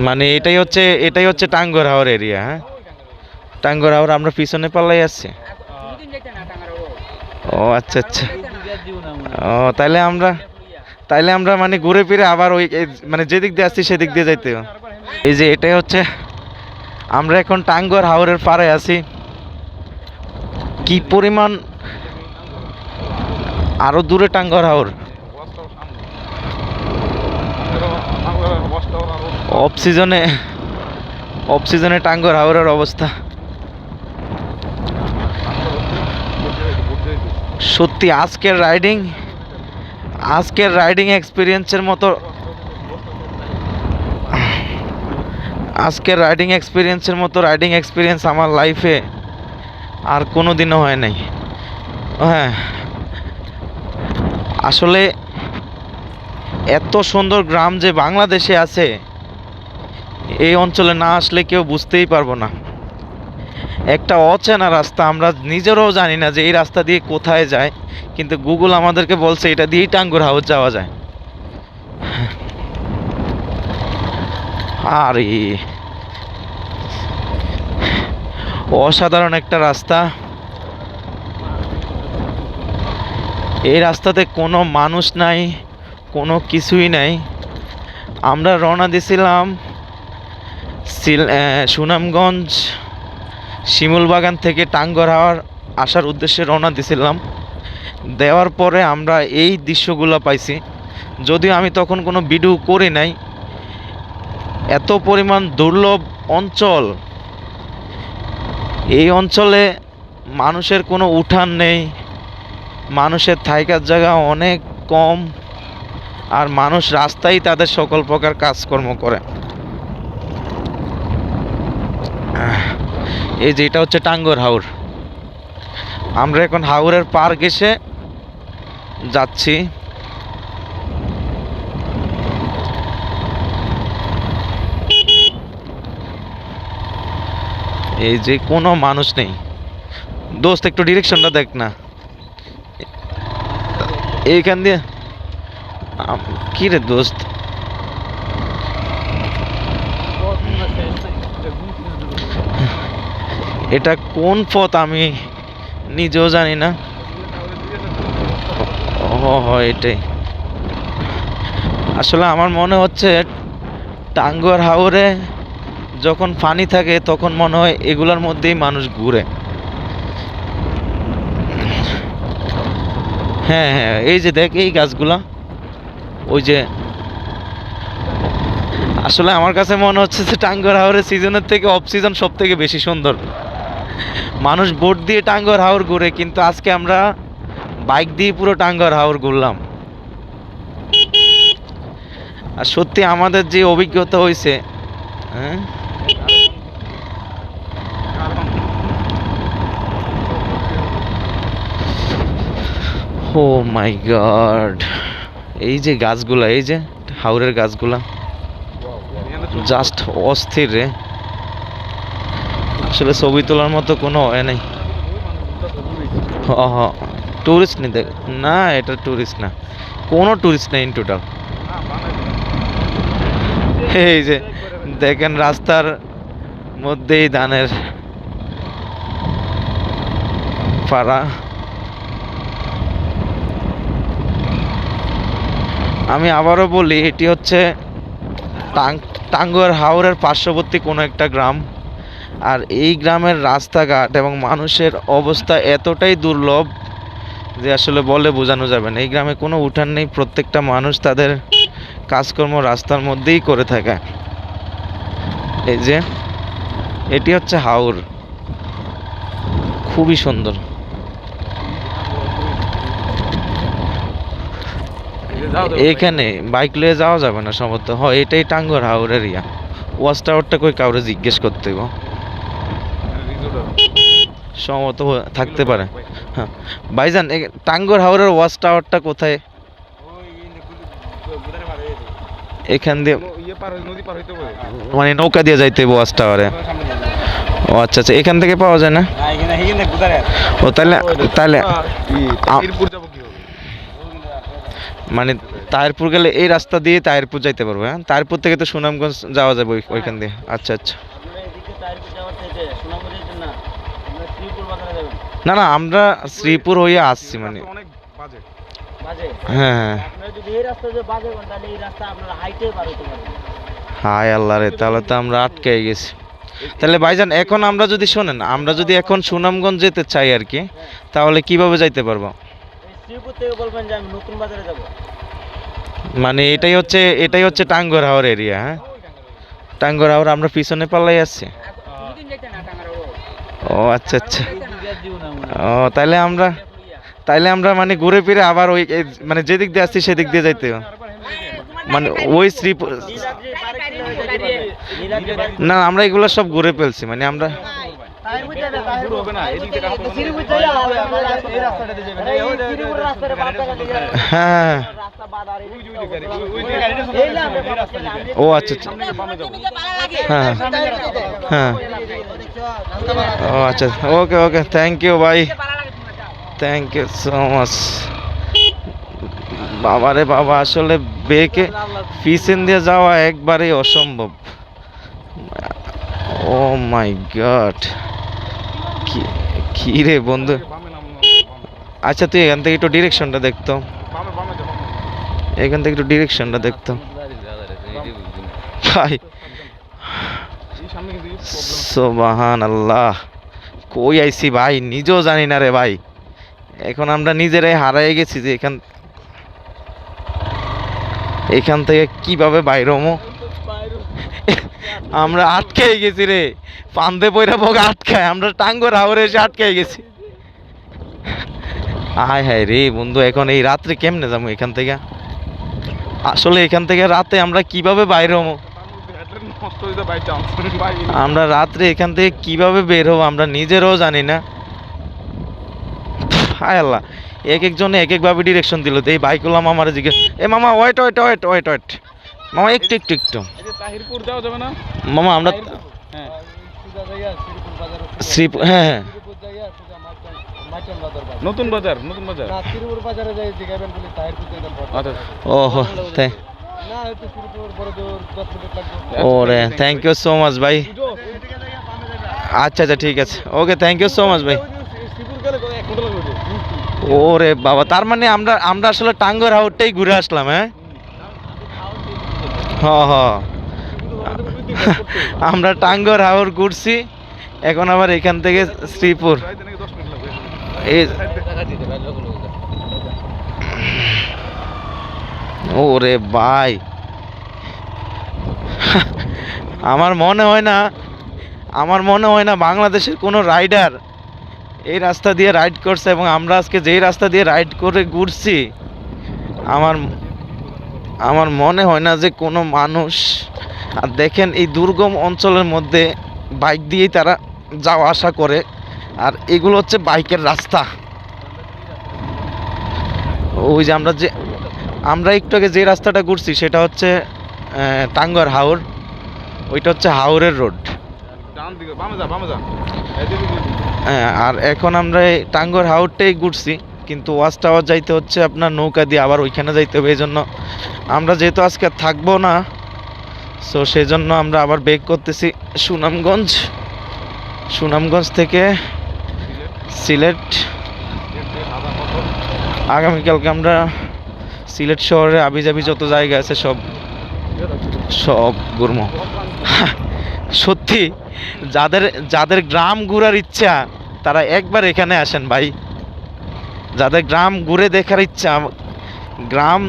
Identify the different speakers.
Speaker 1: মানে এটাই হচ্ছে টাঙ্গুয়ার হাওর এরিয়া। হ্যাঁ, টাঙ্গুয়ার হাওর আমরা পিছনে পাল্লাই আসছি। ও আচ্ছা আচ্ছা। ও তাইলে আমরা মানে ঘুরে ফিরে আবার মানে যেদিক দিয়ে আসছি সেদিক দিয়ে যাইতে হবে। এই যে এটাই হচ্ছে, আমরা এখন টাঙ্গুয়ার হাওরের পাড়ে আছি। কি পরিমাণ আরো দূরে টাঙ্গুয়ার হাওর। অফ সিজনে টাঙ্গুয়ার হাওরের অবস্থা সত্যি। আজকের রাইডিং এক্সপিরিয়েন্সের মতো রাইডিং এক্সপিরিয়েন্স আমার লাইফে আর কোনো দিনও হয় নাই। হ্যাঁ, আসলে এত সুন্দর গ্রাম যে বাংলাদেশে আছে, এই অঞ্চলে না আসলে কেউ বুঝতেই পারবো না। একটা অচেনা রাস্তা, আমরা নিজেরাও জানি না যে এই রাস্তা দিয়ে কোথায় যায়, কিন্তু গুগল আমাদেরকে বলছে এটা দিয়েই টাঙ্গুয়ার হাওর যাওয়া যায়। আরে অসাধারণ একটা রাস্তা। এই রাস্তাতে কোনো মানুষ নাই, কোনো কিছুই নাই। আমরা রওনা দিয়েছিলাম সুনামগঞ্জ শিমুলবাগান থেকে টাঙ্গুয়ার হাওর আসার উদ্দেশ্যে রওনা দিয়েছিলাম। দেওয়ার পরে আমরা এই দৃশ্যগুলো পাইছি, যদিও আমি তখন কোনো ভিডিও করি নাই। এত পরিমাণ দুর্লভ অঞ্চল, এই অঞ্চলে মানুষের কোনো উঠান নেই, মানুষের থাকার জায়গা অনেক কম, আর মানুষ রাস্তায় তাদের সকল প্রকার কাজকর্ম করে। এই যে এটা হচ্ছে টাঙ্গুয়ার হাওর। আমরা এখন হাওরের পার ঘেঁষে যাচ্ছি। এই যে কোনো মানুষ নেই। দোস্ত একটু ডিরেকশনটা দেখ না, এইখান দিয়ে। কি রে দোস্ত, এটা কোন পথ আমি নিজেও জানি না। এটাই আসলে আমার মনে হচ্ছে টাঙ্গুয়ার হাওরে যখন পানি থাকে তখন মনে হয় এগুলোর মধ্যেই মানুষ ঘুরে। হ্যাঁ হ্যাঁ, এই যে দেখ এই গাছগুলা, ওই যে। আসলে আমার কাছে মনে হচ্ছে যে টাঙ্গুয়ার হাওরের সিজনের থেকে অফ সিজন সব থেকে বেশি সুন্দর। মানুষ বোট দিয়ে টাঙ্গুয়ার হাওর ঘুরে, কিন্তু আজকে আমরা বাইক দিয়ে পুরো টাঙ্গুয়ার হাওর ঘুরলাম। আর সত্যি আমাদের যে অভিজ্ঞতা হয়েছে, হ্যাঁ, ও মাই গড। এই যে গাছগুলা, এই যে হাওরের গাছগুলা জাস্ট অস্থির রে। আসলে ছবি তোলার মতো কোনো হয় নাই। টুরিস্ট নেই দেখ না, এটা টুরিস্ট না, কোনো টুরিস্ট নেই ইন টোটাল। এই যে দেখেন রাস্তার মধ্যেই ধানের পাড়া। আমি আবারও বলি, এটি হচ্ছে টাঙ্গুয়ার হাওরের পার্শ্ববর্তী কোনো একটা গ্রাম। আর এই গ্রামের রাস্তাঘাট এবং মানুষের অবস্থা এতটাই দুর্লভ যে আসলে বলে বোঝানো যাবে না। এই গ্রামে কোনো উঠান নেই, প্রত্যেকটা মানুষ তাদের কাজকর্ম রাস্তার মধ্যেই করে থাকে। এই যে এটি হচ্ছে হাওর, খুবই সুন্দর। এখানে বাইক নিয়ে যাওয়া যাবে না সম্ভবত। হয় এটাই টাঙ্গুয়ার হাওর এরিয়া। ওয়াচ টাওয়ারটা কই কাউরে জিজ্ঞেস করতে হবে, সম্ভবত থাকতে পারে। হ্যাঁ ভাইজান, টাঙ্গুয়ার হাওরের ওয়াচ টাওয়ারটা কোথায়? এখান দিয়ে মানে নৌকা দিয়ে যাইতে হবে ওয়াচ টাওয়ারে? ও আচ্ছা আচ্ছা, এখান থেকে পাওয়া যায় না? ও তাহলে তাহলে মানে তাহিরপুর গেলে এই রাস্তা দিয়ে তাহিরপুর যাইতে পারবো, হ্যাঁ? তাহিরপুর থেকে তো সুনামগঞ্জ যাওয়া যাবে ওইখান দিয়ে। আচ্ছা আচ্ছা। না না, আমরা শ্রীপুর হয়ে আসছি মানে। হ্যাঁ হ্যাঁ। হায় আল্লাহ রে, তাহলে তো আমরা আটকে গেছি। তাহলে ভাইজান এখন আমরা যদি শোনেন, আমরা যদি এখন সুনামগঞ্জ যেতে চাই আর কি, তাহলে কিভাবে যাইতে পারবো? মানে এটাই হচ্ছে টাঙ্গুয়ার হাওর এরিয়া, হ্যাঁ? টাঙ্গুয়ার হাওর আমরা পিছনে পাল্লাই আসছি। ও আচ্ছা আচ্ছা। ও তাইলে আমরা মানে ঘুরে ফিরে আবার ওই মানে যেদিক দিয়ে আসছি সেদিক দিয়ে যাইতে হবে। মানে ওই শ্রীপুর না, আমরা এগুলো সব ঘুরে ফেলছি, মানে আমরা হ্যাঁ। ও আচ্ছা আচ্ছা। হ্যাঁ হ্যাঁ। ও আচ্ছা, ওকে ওকে, থ্যাংক ইউ ভাই, থ্যাংক ইউ সো মাচ। বাবা রে বাবা, আসলে বেকে পিছন দিয়ে যাওয়া একবারেই অসম্ভব। ও মাই গড, কি রে বন্ধু। আচ্ছা তুই এখান থেকে একটু ডিরেকশনটা দেখতো, এখান থেকে একটু ডিরেকশনটা দেখতো ভাই। সুবহানাল্লাহ, কই আইছি ভাই নিজেও জানি না রে ভাই। এখন আমরা নিজেরাই হারাই গেছি যে এখান থেকে কিভাবে বাইরে হমো। আমরা আটকাই গেছি রে, পান্দে পয়রা বক আটকায়, আমরা টাঙ্গুয়ার হাওরে এসে আটকাই গেছি। হায় হায় রে বন্ধু, এখন এই রাত্রে কেমনে যাবো এখান থেকে? আসলে এখান থেকে রাতে আমরা কিভাবে বাইরে হবো? আমরা রাত্রে এখান থেকে কিভাবে বের হবো আমরা নিজেরাও জানি না। হায় আল্লাহ, এক একজনে এক একভাবে ডিরেকশন দিল। এই বাইকগুলো আমার জিজ্ঞেস, এ মামা wait wait wait wait wait মামা, একটু একটু একটু মামা, আমরা শ্রীপুর, হ্যাঁ হ্যাঁ,
Speaker 2: নতুন বাজার
Speaker 1: ওহো তাই। ওরে থ্যাংক ইউ সো মাচ ভাই। আচ্ছা আচ্ছা ঠিক আছে, ওকে, থ্যাংক ইউ সো মাচ ভাই। ওরে বাবা, তার মানে আমরা আসলে টাঙ্গুয়ার হাওরটাই ঘুরে আসলাম, হ্যাঁ? হ, আমরা টাঙ্গুয়ার হাওর ঘুরছি, এখন আবার এখান থেকে শ্রীপুর। ওরে ভাই, আমার মনে হয় না বাংলাদেশের কোনো রাইডার এই রাস্তা দিয়ে রাইড করছে, এবং আমরা আজকে যেই রাস্তা দিয়ে রাইড করে ঘুরছি, আমার মনে হয় না যে কোনো মানুষ। আর দেখেন এই দুর্গম অঞ্চলের মধ্যে বাইক দিয়েই তারা যাওয়া আসা করে, আর এগুলো হচ্ছে বাইকের রাস্তা। ওই যে আমরা একটু আগে যে রাস্তাটা ঘুরছি সেটা হচ্ছে টাঙ্গুয়ার হাওর, ওইটা হচ্ছে হাওরের রোড। হ্যাঁ, আর এখন আমরা এই টাঙ্গুয়ার হাওরটাই ঘুরছি, কিন্তু ওয়াচ টাওয়ার যাইতে হচ্ছে আপনার নৌকা দিয়ে, আবার ওইখানে যাইতে হবে। এই জন্য আমরা যেহেতু আজকে থাকবো না, সো সেই জন্য আমরা আবার ব্যাক করতেছি সুনামগঞ্জ থেকে সিলেট। আগামীকালকে আমরা সিলেট শহরে আবিজাবি যত জায়গা আছে সব ঘুরবো। সত্যি যাদের গ্রাম ঘোরার ইচ্ছা তারা একবার এখানে আসেন ভাই। যাদের গ্রাম ঘুরে দেখার ইচ্ছা, গ্রাম